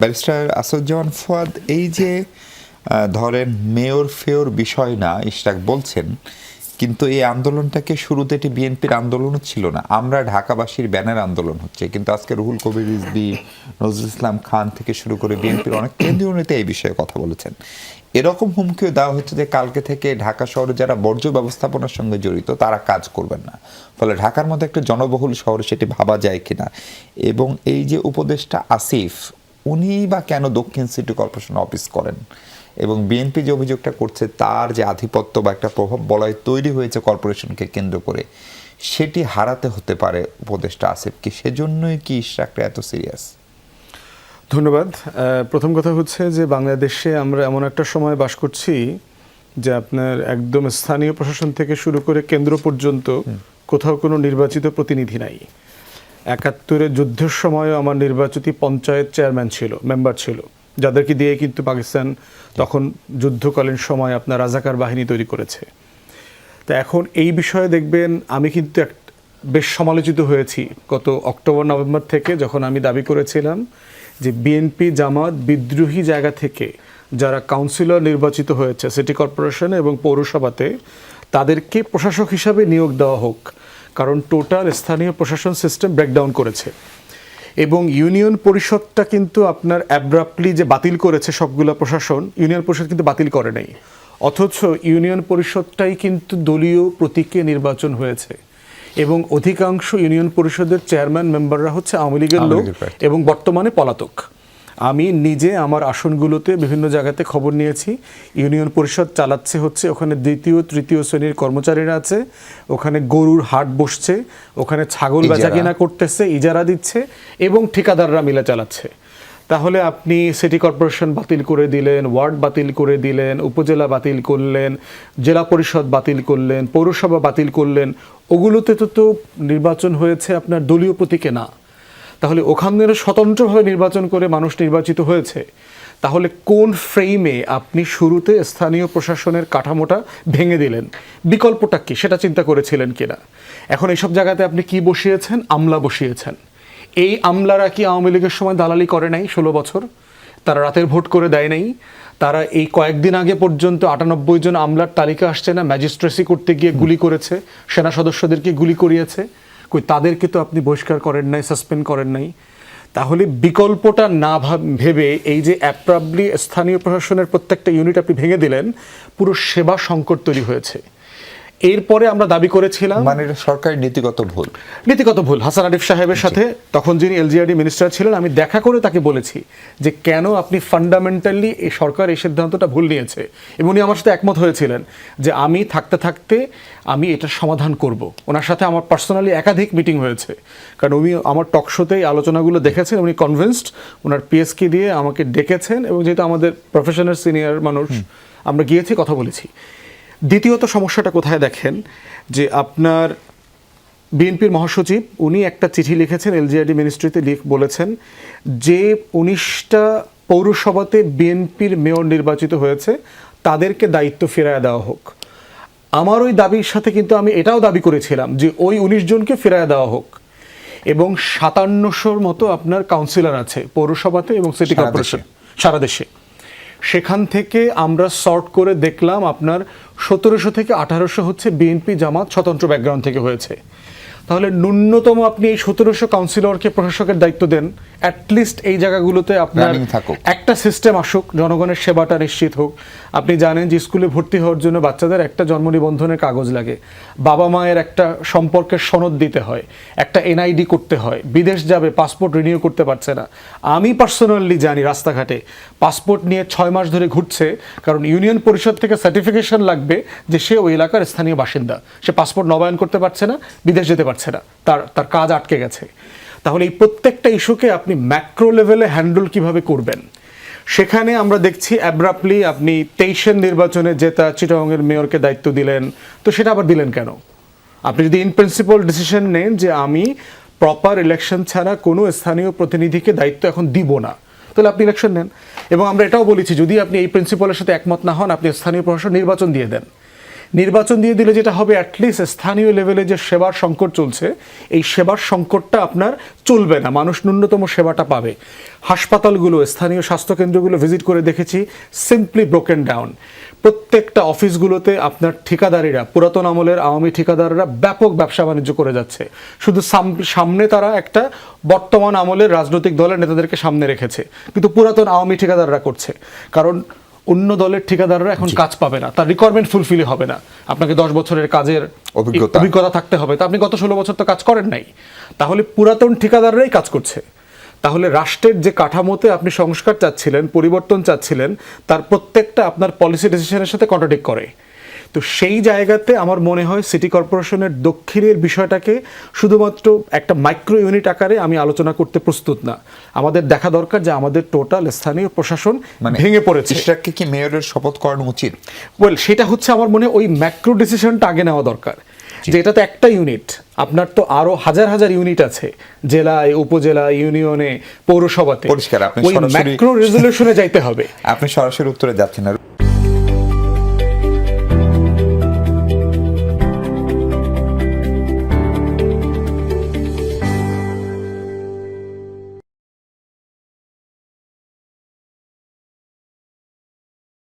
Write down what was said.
Barrister Asaduzzaman Fuad, এই যে ধরেন মেয়র ফেয়র বিষয় না ইশরাক বলছেন, কিন্তু এই আন্দোলনটাকে শুরুতে এটি বিএনপির আন্দোলনও ছিল না, আমরা ঢাকাবাসীর ব্যানার আন্দোলন হচ্ছে, কিন্তু আজকে রুহুল কবির রিজভী, নজরুল ইসলাম খান থেকে শুরু করে বিএনপির অনেক কেন্দ্রীয় নেতা এই বিষয়ে কথা বলেছেন। এরকম হুমকিও দেওয়া হচ্ছে যে কালকে থেকে ঢাকা শহরে যারা বর্জ্য ব্যবস্থাপনার সঙ্গে জড়িত তারা কাজ করবেন না, ফলে ঢাকার মধ্যে একটা জনবহুল শহরে সেটি ভাবা যায় কিনা। এবং এই যে উপদেষ্টা আসিফ, উনি বা কেন দক্ষিণ সিটি কর্পোরেশন অফিস করেন, এবং বিএনপি যে অভিযোগটা করছে তার যে আধিপত্য বা একটা প্রভাব বলয় তৈরি হয়েছে কর্পোরেশনকে কেন্দ্র করে, সেটি হারাতে হতে পারে উপদেষ্টা আসিফ কি? সেজন্যই কি ইশরাকরা এত সিরিয়াস? ধন্যবাদ। প্রথম কথা হচ্ছে যে বাংলাদেশে আমরা এমন একটা সময় বাস করছি যে আপনার একদম স্থানীয় প্রশাসন থেকে শুরু করে কেন্দ্র পর্যন্ত কোথাও কোনো নির্বাচিত প্রতিনিধি নাই। ৭১-এর যুদ্ধের সময়ও আমার নির্বাচিত পঞ্চায়েত চেয়ারম্যান ছিল, মেম্বার ছিল, যাদেরকে দিয়ে কিন্তু পাকিস্তান তখন যুদ্ধকালীন সময় আপনার রাজাকার বাহিনী তৈরি করেছে। তো এখন এই বিষয়ে দেখবেন আমি কিন্তু বেশ সমালোচিত হয়েছি গত অক্টোবর নভেম্বর থেকে, যখন আমি দাবি করেছিলাম যে বিএনপি জামাত বিদ্রোহী জায়গা থেকে যারা কাউন্সিলর নির্বাচিত হয়েছে সিটি কর্পোরেশন এবং পৌরসভাতে, তাদেরকে প্রশাসক হিসাবে নিয়োগ দেওয়া হোক, কারণ টোটাল স্থানীয় প্রশাসন সিস্টেম ব্রেকডাউন করেছে। এবং ইউনিয়ন পরিষদটা কিন্তু আপনার অ্যাব্রাপ্টলি যে বাতিল করেছে সবগুলো প্রশাসন, ইউনিয়ন পরিষদ কিন্তু বাতিল করে নাই, অথচ ইউনিয়ন পরিষদটাই কিন্তু দলীয় প্রতীকে নির্বাচন হয়েছে এবং অধিকাংশ ইউনিয়ন পরিষদের চেয়ারম্যান মেম্বাররা হচ্ছে আওয়ামী লীগের লোক এবং বর্তমানে পলাতক। আমি নিজে আমার আসনগুলোতে বিভিন্ন জায়গাতে খবর নিয়েছি, ইউনিয়ন পরিষদ চালাচ্ছে হচ্ছে ওখানে দ্বিতীয় তৃতীয় শ্রেণীর কর্মচারীরা আছে, ওখানে গরুর হাট বসছে, ওখানে ছাগল বেচাকেনা করতেছে, ইজারা দিচ্ছে এবং ঠিকাদাররা মিলে চালাচ্ছে। তাহলে আপনি সিটি কর্পোরেশন বাতিল করে দিলেন, ওয়ার্ড বাতিল করে দিলেন, উপজেলা বাতিল করলেন, জেলা পরিষদ বাতিল করলেন, পৌরসভা বাতিল করলেন, ওগুলোতে তো নির্বাচন হয়েছে আপনার দলীয় প্রতীকে না। তাহলে ওখানে স্বতন্ত্রভাবে নির্বাচন করে মানুষ নির্বাচিত হয়েছে। তাহলে কোন ফ্রেমে আপনি শুরুতে স্থানীয় প্রশাসনের কাঠামোটা ভেঙে দিলেন? বিকল্পটা কি সেটা চিন্তা করেছিলেন কিনা? এখন এইসব জায়গাতে আপনি কি বসিয়েছেন? আমলা বসিয়েছেন। এই আমলারা কি আওয়ামী লীগের সময় দালালি করে নাই 16 বছর? তারা রাতের ভোট করে দেয় নাই? তারা এই কয়েকদিন আগে পর্যন্ত 98 জন আমলার তালিকা আসছে না, ম্যাজিস্ট্রেসি করতে গিয়ে গুলি করেছে, সেনা সদস্যদেরকে গুলি করিয়েছে, কই তাদেরকে তো আপনি বহিষ্কার করেন নাই, সাসপেন্ড করেন নাই। তাহলে বিকল্পটা না ভেবে এই যে অ্যাপ্রাবলি স্থানীয় প্রশাসনের প্রত্যেকটা ইউনিট আপনি ভেঙে দিলেন, পুরো সেবা সংকট তৈরি হয়েছে। এরপরে আমরা দাবি করেছিলাম, মানে এটা সরকারের নীতিগত ভুল। হাসান আরিফ সাহেবের সাথে তখন যিনি এলজিআরডি মিনিস্টার ছিলেন, আমি দেখা করে তাকে বলেছি যে কেন আপনি ফান্ডামেন্টালি এই সরকার এই সিদ্ধান্তটা ভুল নিয়েছে, এবং উনি আমার সাথে একমত হয়েছিলেন যে আমি থাকতে থাকতে আমি এটার সমাধান করব। ওনার সাথে আমার পার্সোনালি একাধিক মিটিং হয়েছে, কারণ উনি আমার টক শোতে এই আলোচনাগুলো দেখেছেন, উনি কনভিন্সড, ওনার পিএসকে দিয়ে আমাকে ডেকেছেন, এবং যেহেতু আমাদের প্রফেশনাল সিনিয়র মানুষ আমরা গিয়েছি, কথা বলেছি। দ্বিতীয়ত সমস্যাটা কোথায় দেখেন, যে আপনার বিএনপির মহাসচিব উনি একটা চিঠি লিখেছেন এলজিআরডি মিনিস্ট্রিতে, বলেছেন যে 19টা পৌরসভাতে বিএনপির মেয়র নির্বাচিত হয়েছে তাদেরকে দায়িত্ব ফেরায় দেওয়া হোক। আমার ওই দাবির সাথে কিন্তু আমি এটাও দাবি করেছিলাম যে ওই 19 জনকে ফেরায় দেওয়া হোক, এবং 5700-র মতো আপনার কাউন্সিলর আছে পৌরসভাতে এবং সিটি কর্পোরেশন সারা দেশে। সেখান থেকে আমরা সর্ট করে দেখলাম আপনার 1700 থেকে 1800 হচ্ছে বিএনপি জামাত স্বতন্ত্র ব্যাকগ্রাউন্ড থেকে হয়েছে। তাহলে ন্যূনতম আপনি এই 1700 কাউন্সিলরকে প্রশাসকের দায়িত্ব দেন, অ্যাটলিস্ট এই জায়গাগুলোতে আপনার একটা সিস্টেম আসুক, জনগণের সেবাটা নিশ্চিত হোক। আপনি জানেন যে স্কুলে ভর্তি হওয়ার জন্য বাচ্চাদের একটা জন্ম নিবন্ধনের কাগজ লাগে, বাবা মায়ের একটা সম্পর্কের সনদ দিতে হয়, একটা এনআইডি করতে হয়, বিদেশ যাবে পাসপোর্ট রিনিউ করতে পারছে না। আমি পার্সোনালি জানি রাস্তাঘাটে পাসপোর্ট নিয়ে 6 মাস ধরে ঘুরছে, কারণ ইউনিয়ন পরিষদ থেকে সার্টিফিকেশন লাগবে যে সে ওই এলাকার স্থানীয় বাসিন্দা, সে পাসপোর্ট নবায়ন করতে পারছে না, বিদেশ যেতে পারছে না, তার কাজ আটকে গেছে। তাহলে এই প্রত্যেকটা ইস্যুকে আপনি ম্যাক্রো লেভেলে হ্যান্ডেল কিভাবে করবেন? সেখানে আমরা দেখছি অ্যাব্রাপ্টলি আপনি 23-এর নির্বাচনে জেতা চিটাগংয়ের মেয়রকে দায়িত্ব দিলেন, তো সেটা আবার দিলেন কেন? আপনি যদি ইন প্রিন্সিপাল ডিসিশন নেন যে আমি প্রপার ইলেকশন ছাড়া কোনো স্থানীয় প্রতিনিধিকে দায়িত্ব এখন দিব না, তাহলে আপনি ইলেকশন নেন। এবং আমরা এটাও বলেছি যদি আপনি এই প্রিন্সিপালের সাথে একমত না হন, আপনি স্থানীয় প্রশাসন নির্বাচন দিয়ে দেন। নির্বাচন দিয়ে দিলে যেটা হবে, অ্যাটলিস্ট স্থানীয় লেভেলে যে সেবার সংকট চলছে, এই সেবার সংকটটা আপনার চলবে না, মানুষ ন্যূনতম সেবাটা পাবে। হাসপাতালগুলো, স্থানীয় স্বাস্থ্যকেন্দ্রগুলো ভিজিট করে দেখেছি, সিম্পলি ব্রোকেন ডাউন। প্রত্যেকটা অফিসগুলোতে আপনার ঠিকাদারিরা, পুরাতন আমলের আওয়ামী ঠিকাদাররা ব্যাপক ব্যবসা বাণিজ্য করে যাচ্ছে। শুধু সামনে তারা একটা বর্তমান আমলের রাজনৈতিক দলের নেতাদেরকে সামনে রেখেছে, কিন্তু পুরাতন আওয়ামী ঠিকাদাররা করছে। কারণ অন্য দলের ঠিকাদাররা এখন কাজ পাবে না, তার রিকোয়ারমেন্ট ফুলফিল হবে না। আপনাকে 10 বছরের কাজের অভিজ্ঞতা থাকতে হবে, তা আপনি গত 16 বছর তো কাজ করেন নাই। তাহলে পুরাতন ঠিকাদাররাই কাজ করছে। তাহলে রাষ্ট্রের যে কাঠামোতে আপনি সংস্কার চাচ্ছিলেন, পরিবর্তন চাচ্ছিলেন, তার প্রত্যেকটা আপনার পলিসি ডিসিশনের সাথে কন্ট্রাডিক্ট করে। তো সেই জায়গাতে আমার মনে হয় সিটি কর্পোরেশনের দক্ষিণের বিষয়টাকে শুধুমাত্র একটা মাইক্রো ইউনিট আকারে আমি আলোচনা করতে প্রস্তুত না। আমাদের দেখা দরকার যে আমাদের টোটাল স্থানীয় প্রশাসন ভেঙে পড়েছে। ইশরাককে কি মেয়রের শপথ করানো উচিত? ওয়েল, সেটা হচ্ছে আমার মনে হয় ওই ম্যাক্রো ডিসিশনটা আগে নেওয়া দরকার, যে এটা তো একটা ইউনিট, আপনার তো আরো হাজার হাজার ইউনিট আছে, জেলায়, উপজেলায়, ইউনিয়নে, পৌরসভাতে। পরিষ্কার, আপনি ওই ম্যাক্রো রেজলিউশনে যাইতে হবে। আপনি সরাসরি উত্তরে যাচ্ছেন না।